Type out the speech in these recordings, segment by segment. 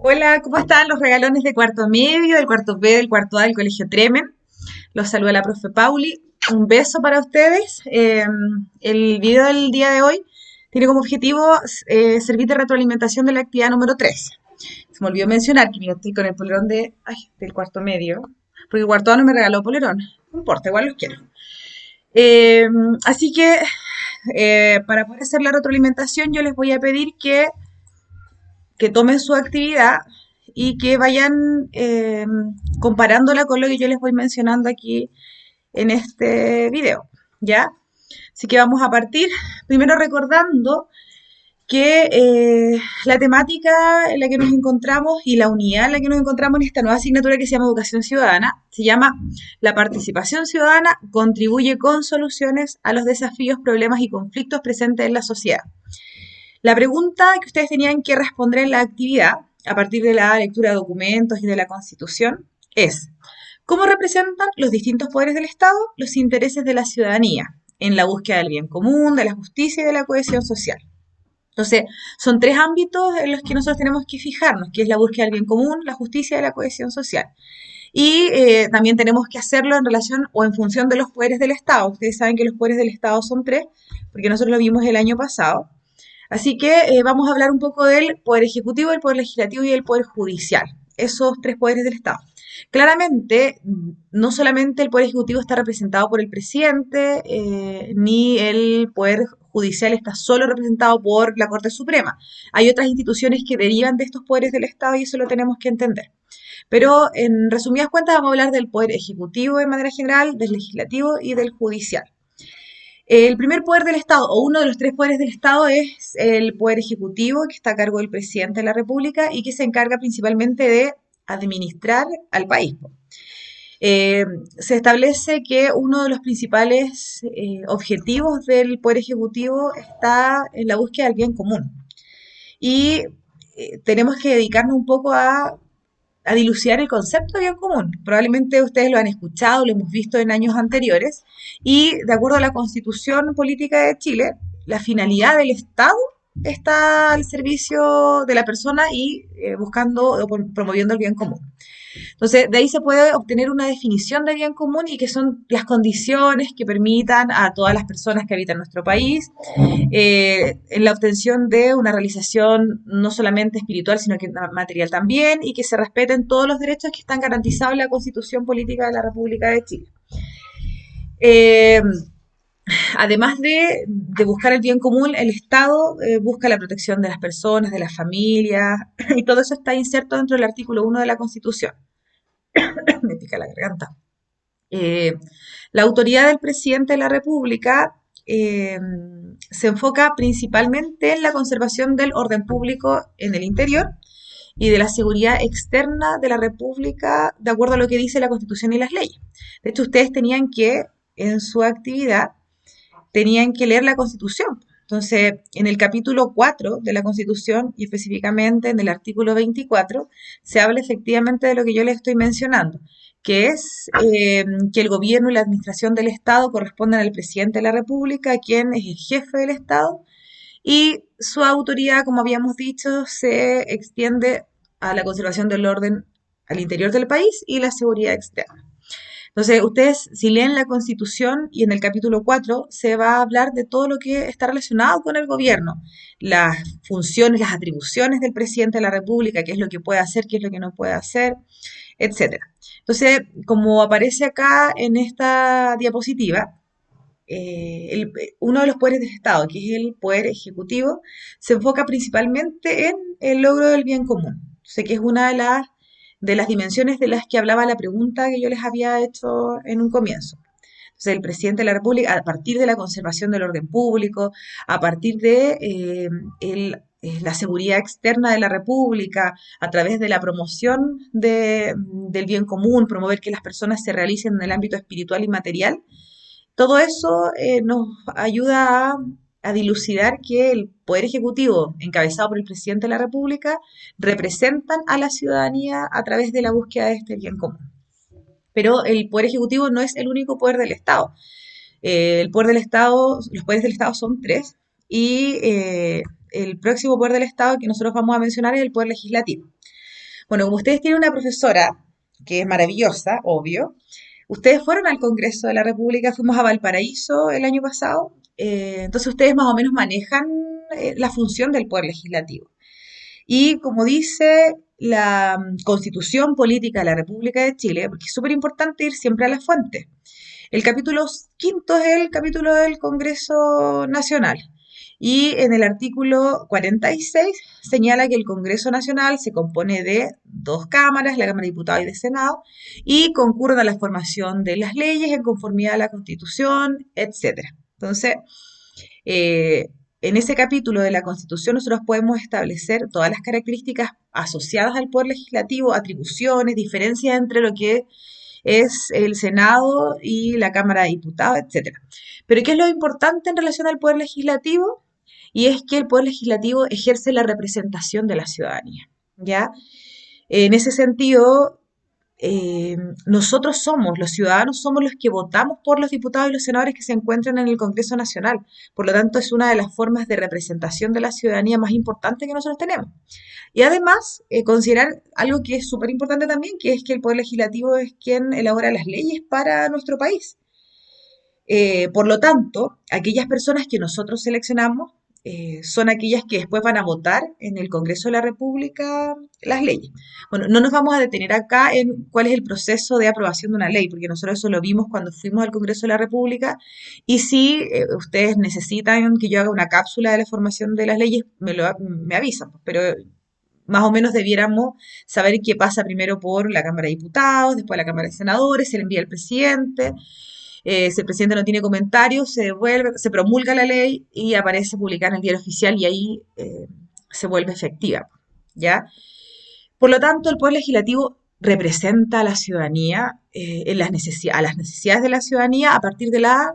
Hola, ¿cómo están los regalones de cuarto medio, del cuarto B, del cuarto A del Colegio Tremen? Los saluda la profe Pauli. Un beso para ustedes. El video del día de hoy tiene como objetivo servir de retroalimentación de la actividad número 3. Se me olvidó mencionar que mira, estoy con el polerón del cuarto medio, porque el cuarto A no me regaló polerón. No importa, igual los quiero. Eh, Así que para poder hacer la retroalimentación yo les voy a pedir que tomen su actividad y que vayan comparándola con lo que yo les voy mencionando aquí en este video, ¿ya? Así que vamos a partir primero recordando que la temática en la que nos encontramos y la unidad en la que nos encontramos en esta nueva asignatura que se llama Educación Ciudadana, se llama La participación ciudadana contribuye con soluciones a los desafíos, problemas y conflictos presentes en la sociedad. La pregunta que ustedes tenían que responder en la actividad, a partir de la lectura de documentos y de la Constitución, es: ¿cómo representan los distintos poderes del Estado los intereses de la ciudadanía en la búsqueda del bien común, de la justicia y de la cohesión social? Entonces, son tres ámbitos en los que nosotros tenemos que fijarnos, que es la búsqueda del bien común, la justicia y la cohesión social. Y también tenemos que hacerlo en relación o en función de los poderes del Estado. Ustedes saben que los poderes del Estado son tres, porque nosotros lo vimos el año pasado. Así que vamos a hablar un poco del poder ejecutivo, el poder legislativo y el poder judicial, esos tres poderes del Estado. Claramente, no solamente el poder ejecutivo está representado por el presidente, ni el poder judicial está solo representado por la Corte Suprema. Hay otras instituciones que derivan de estos poderes del Estado y eso lo tenemos que entender. Pero en resumidas cuentas vamos a hablar del poder ejecutivo de manera general, del legislativo y del judicial. El primer poder del Estado, o uno de los tres poderes del Estado, es el poder ejecutivo, que está a cargo del presidente de la República y que se encarga principalmente de administrar al país. Eh, Se establece que uno de los principales objetivos del poder ejecutivo está en la búsqueda del bien común. Y tenemos que dedicarnos un poco a dilucidar el concepto de bien común. Probablemente ustedes lo han escuchado, lo hemos visto en años anteriores, y de acuerdo a la Constitución Política de Chile, la finalidad del Estado está al servicio de la persona y buscando o promoviendo el bien común. Entonces, de ahí se puede obtener una definición de bien común y que son las condiciones que permitan a todas las personas que habitan nuestro país en la obtención de una realización no solamente espiritual, sino que material también, y que se respeten todos los derechos que están garantizados en la Constitución Política de la República de Chile. Eh, Además de buscar el bien común, el Estado busca la protección de las personas, de las familias, y todo eso está inserto dentro del artículo 1 de la Constitución. Me pica la garganta. Eh, la autoridad del presidente de la República se enfoca principalmente en la conservación del orden público en el interior y de la seguridad externa de la República, de acuerdo a lo que dice la Constitución y las leyes. De hecho, ustedes tenían que, en su actividad, tenían que leer la Constitución. Entonces, en el capítulo 4 de la Constitución y específicamente en el artículo 24, se habla efectivamente de lo que yo les estoy mencionando, que es que el gobierno y la administración del Estado corresponden al presidente de la República, quien es el jefe del Estado, y su autoridad, como habíamos dicho, se extiende a la conservación del orden al interior del país y la seguridad externa. Entonces, ustedes, si leen la Constitución y en el capítulo 4 se va a hablar de todo lo que está relacionado con el gobierno, las funciones, las atribuciones del presidente de la República, qué es lo que puede hacer, qué es lo que no puede hacer, etcétera. Entonces, como aparece acá en esta diapositiva, uno de los poderes del Estado, que es el poder ejecutivo, se enfoca principalmente en el logro del bien común. Sé que es una de las dimensiones de las que hablaba la pregunta que yo les había hecho en un comienzo. Entonces, el presidente de la República, a partir de la conservación del orden público, a partir de la seguridad externa de la República, a través de la promoción del bien común, promover que las personas se realicen en el ámbito espiritual y material, todo eso nos ayuda a dilucidar que el Poder Ejecutivo, encabezado por el presidente de la República, representan a la ciudadanía a través de la búsqueda de este bien común. Pero el Poder Ejecutivo no es el único poder del Estado. El poder del Estado, los poderes del Estado son tres, y el próximo poder del Estado que nosotros vamos a mencionar es el Poder Legislativo. Bueno, como ustedes tienen una profesora que es maravillosa, obvio, ustedes fueron al Congreso de la República, fuimos a Valparaíso el año pasado, entonces ustedes más o menos manejan la función del Poder Legislativo. Y como dice la Constitución Política de la República de Chile, porque es súper importante ir siempre a la fuente. El capítulo quinto es el capítulo del Congreso Nacional. Y en el artículo 46 señala que el Congreso Nacional se compone de dos cámaras, la Cámara de Diputados y de Senado, y concurren a la formación de las leyes en conformidad a la Constitución, etcétera. Entonces, eh, en ese capítulo de la Constitución nosotros podemos establecer todas las características asociadas al Poder Legislativo, atribuciones, diferencias entre lo que es el Senado y la Cámara de Diputados, etcétera. Pero ¿qué es lo importante en relación al Poder Legislativo? Y es que el Poder Legislativo ejerce la representación de la ciudadanía, ¿ya? En ese sentido, nosotros somos, los ciudadanos somos los que votamos por los diputados y los senadores que se encuentran en el Congreso Nacional. Por lo tanto, es una de las formas de representación de la ciudadanía más importantes que nosotros tenemos. Y además, considerar algo que es súper importante también, que es que el Poder Legislativo es quien elabora las leyes para nuestro país. Por lo tanto, aquellas personas que nosotros seleccionamos son aquellas que después van a votar en el Congreso de la República las leyes. Bueno, no nos vamos a detener acá en cuál es el proceso de aprobación de una ley, porque nosotros eso lo vimos cuando fuimos al Congreso de la República, y si ustedes necesitan que yo haga una cápsula de la formación de las leyes, me avisan, pero más o menos debiéramos saber qué pasa primero por la Cámara de Diputados, después la Cámara de Senadores, se le envía al presidente, si el presidente no tiene comentarios, se devuelve, se promulga la ley y aparece publicada en el diario oficial y ahí se vuelve efectiva, ¿ya? Por lo tanto, el Poder Legislativo representa a la ciudadanía, a las necesidades de la ciudadanía a partir de la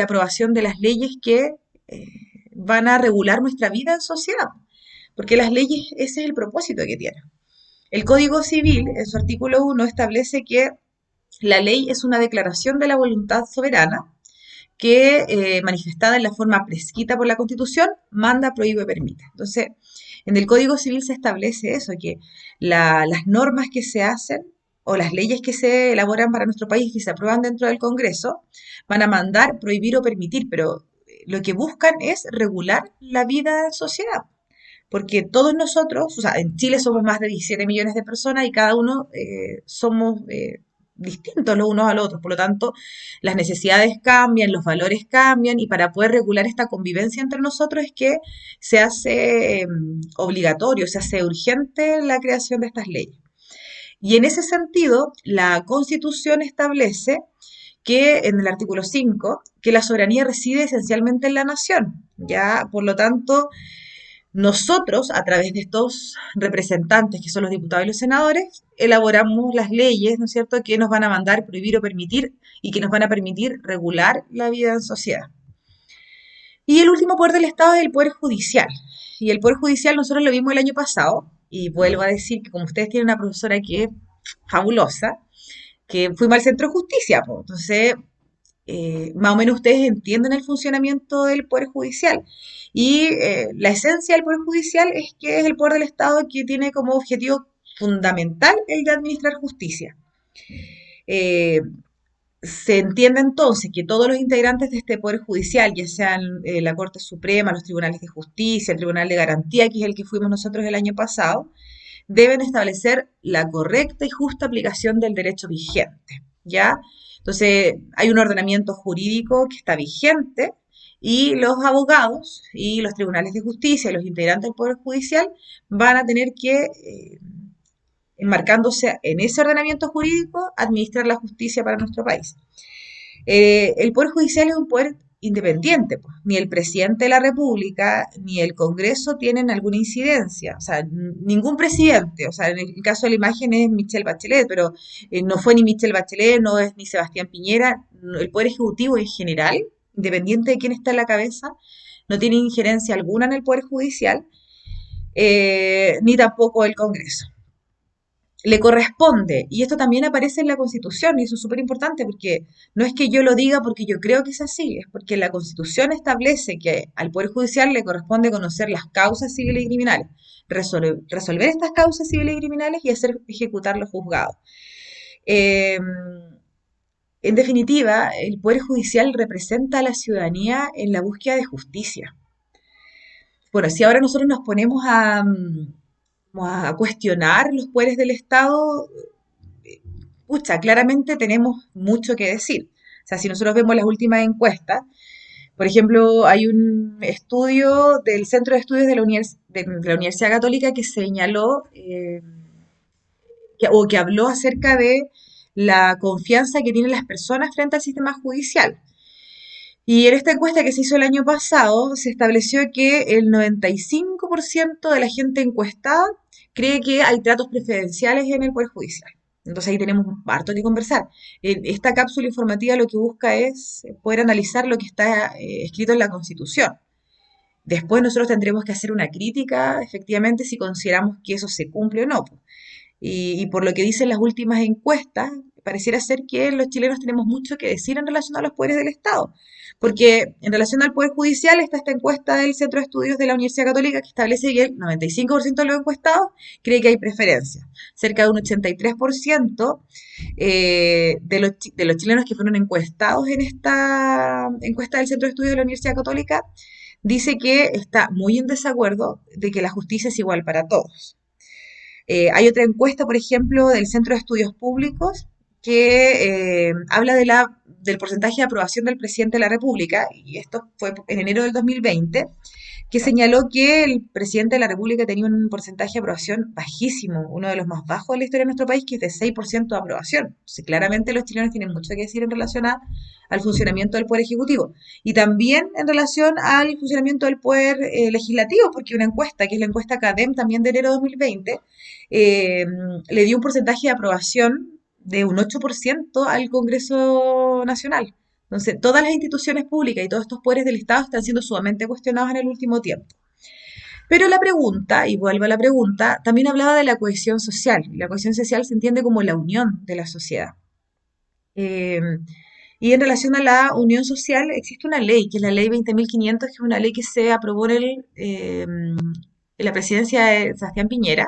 aprobación de las leyes que eh, van a regular nuestra vida en sociedad. Porque las leyes, ese es el propósito que tienen. El Código Civil, en su artículo 1, establece que la ley es una declaración de la voluntad soberana que, manifestada en la forma prescrita por la Constitución, manda, prohíbe, permite. Entonces, en el Código Civil se establece eso, que las normas que se hacen o las leyes que se elaboran para nuestro país y se aprueban dentro del Congreso van a mandar, prohibir o permitir, pero lo que buscan es regular la vida en sociedad. Porque todos nosotros, o sea, en Chile somos más de 17 millones de personas y cada uno somos distintos los unos a los otros. Por lo tanto, las necesidades cambian, los valores cambian y para poder regular esta convivencia entre nosotros es que se hace obligatorio, se hace urgente la creación de estas leyes. Y en ese sentido, la Constitución establece que en el artículo 5 que la soberanía reside esencialmente en la nación. Ya, por lo tanto, nosotros, a través de estos representantes que son los diputados y los senadores, elaboramos las leyes, ¿no es cierto?, que nos van a mandar, prohibir o permitir y que nos van a permitir regular la vida en sociedad. Y el último poder del Estado es el Poder Judicial. Y el Poder Judicial nosotros lo vimos el año pasado, y vuelvo a decir que como ustedes tienen una profesora que es fabulosa, que fuimos al Centro de Justicia, pues, entonces más o menos ustedes entienden el funcionamiento del Poder Judicial. Y la esencia del Poder Judicial es que es el poder del Estado que tiene como objetivo fundamental el de administrar justicia. Eh, Se entiende entonces que todos los integrantes de este Poder Judicial, ya sean la Corte Suprema, los tribunales de justicia, el Tribunal de Garantía, que es el que fuimos nosotros el año pasado, deben establecer la correcta y justa aplicación del derecho vigente, ¿ya? Entonces, hay un ordenamiento jurídico que está vigente y los abogados y los tribunales de justicia y los integrantes del Poder Judicial van a tener que, enmarcándose en ese ordenamiento jurídico, administrar la justicia para nuestro país. El Poder Judicial es un poder independiente, pues. Ni el presidente de la República ni el Congreso tienen alguna incidencia, o sea, ningún presidente, o sea, en el caso de la imagen es Michelle Bachelet, pero no fue ni Michelle Bachelet, no es ni Sebastián Piñera, el Poder Ejecutivo en general, independiente de quién está en la cabeza, no tiene injerencia alguna en el Poder Judicial, ni tampoco el Congreso. le corresponde, y esto también aparece en la Constitución, y eso es súper importante porque no es que yo lo diga porque yo creo que es así, es porque la Constitución establece que al Poder Judicial le corresponde conocer las causas civiles y criminales, resolver estas causas civiles y criminales y hacer ejecutar los juzgados. Eh, en definitiva, el Poder Judicial representa a la ciudadanía en la búsqueda de justicia. Bueno, si ahora nosotros nos ponemos a cuestionar los poderes del Estado, pucha, claramente tenemos mucho que decir. O sea, si nosotros vemos las últimas encuestas, por ejemplo, hay un estudio del Centro de Estudios de la Universidad Católica que señaló o que habló acerca de la confianza que tienen las personas frente al sistema judicial. Y en esta encuesta que se hizo el año pasado, se estableció que el 95% de la gente encuestada cree que hay tratos preferenciales en el Poder Judicial. Entonces ahí tenemos harto que conversar. Esta cápsula informativa lo que busca es poder analizar lo que está escrito en la Constitución. Después nosotros tendremos que hacer una crítica, efectivamente, si consideramos que eso se cumple o no. Y por lo que dicen las últimas encuestas, pareciera ser que los chilenos tenemos mucho que decir en relación a los poderes del Estado. Porque en relación al Poder Judicial está esta encuesta del Centro de Estudios de la Universidad Católica que establece que el 95% de los encuestados cree que hay preferencia. Cerca de un 83% de los chilenos que fueron encuestados en esta encuesta del Centro de Estudios de la Universidad Católica dice que está muy en desacuerdo de que la justicia es igual para todos. Hay otra encuesta, por ejemplo, del Centro de Estudios Públicos que habla del porcentaje de aprobación del presidente de la República, y esto fue en enero del 2020, que señaló que el presidente de la República tenía un porcentaje de aprobación bajísimo, uno de los más bajos de la historia de nuestro país, que es de 6% de aprobación. Entonces, claramente los chilenos tienen mucho que decir en relación al funcionamiento del Poder Ejecutivo y también en relación al funcionamiento del Poder Legislativo, porque una encuesta, que es la encuesta CADEM también de enero de 2020, eh, le dio un porcentaje de aprobación de un 8% al Congreso Nacional. Entonces, todas las instituciones públicas y todos estos poderes del Estado están siendo sumamente cuestionados en el último tiempo. Pero la pregunta, y vuelvo a la pregunta, también hablaba de la cohesión social. La cohesión social se entiende como la unión de la sociedad. Eh, y en relación a la unión social existe una ley, que es la ley 20.500, que es una ley que se aprobó en la presidencia de Sebastián Piñera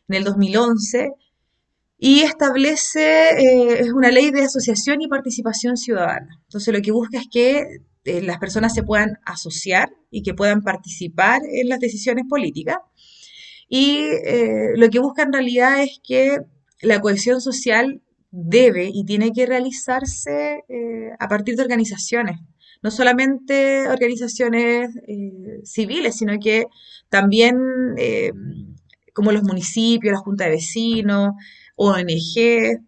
en el 2011 y establece, es una ley de asociación y participación ciudadana. Entonces lo que busca es que las personas se puedan asociar y que puedan participar en las decisiones políticas. Y lo que busca en realidad es que la cohesión social debe y tiene que realizarse a partir de organizaciones, no solamente organizaciones civiles, sino que también como los municipios, la junta de vecinos, ONG.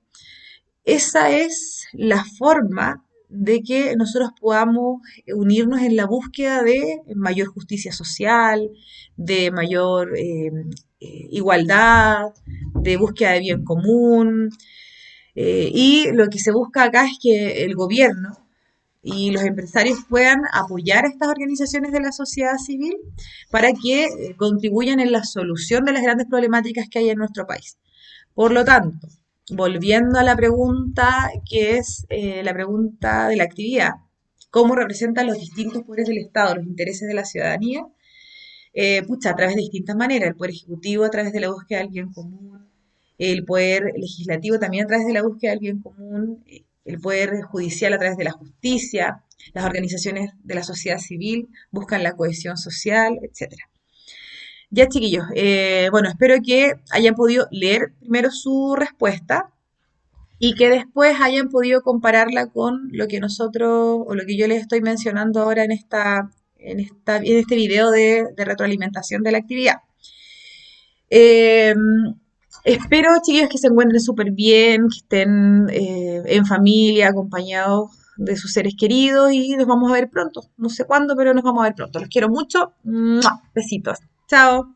Esa es la forma de que nosotros podamos unirnos en la búsqueda de mayor justicia social, de mayor igualdad, de búsqueda de bien común. Y lo que se busca acá es que el gobierno y los empresarios puedan apoyar a estas organizaciones de la sociedad civil para que contribuyan en la solución de las grandes problemáticas que hay en nuestro país. Por lo tanto, volviendo a la pregunta que es la pregunta de la actividad, ¿cómo representan los distintos poderes del Estado los intereses de la ciudadanía? Pucha, a través de distintas maneras, el poder ejecutivo a través de la búsqueda del bien común, el poder legislativo también a través de la búsqueda del bien común, el poder judicial a través de la justicia, las organizaciones de la sociedad civil buscan la cohesión social, etcétera. Ya, chiquillos, bueno, espero que hayan podido leer primero su respuesta y que después hayan podido compararla con lo que nosotros o lo que yo les estoy mencionando ahora en este video de retroalimentación de la actividad. Eh, Espero, chiquillos, que se encuentren súper bien, que estén en familia, acompañados de sus seres queridos y nos vamos a ver pronto. No sé cuándo, pero nos vamos a ver pronto. Los quiero mucho. ¡Mua! Besitos. Chao.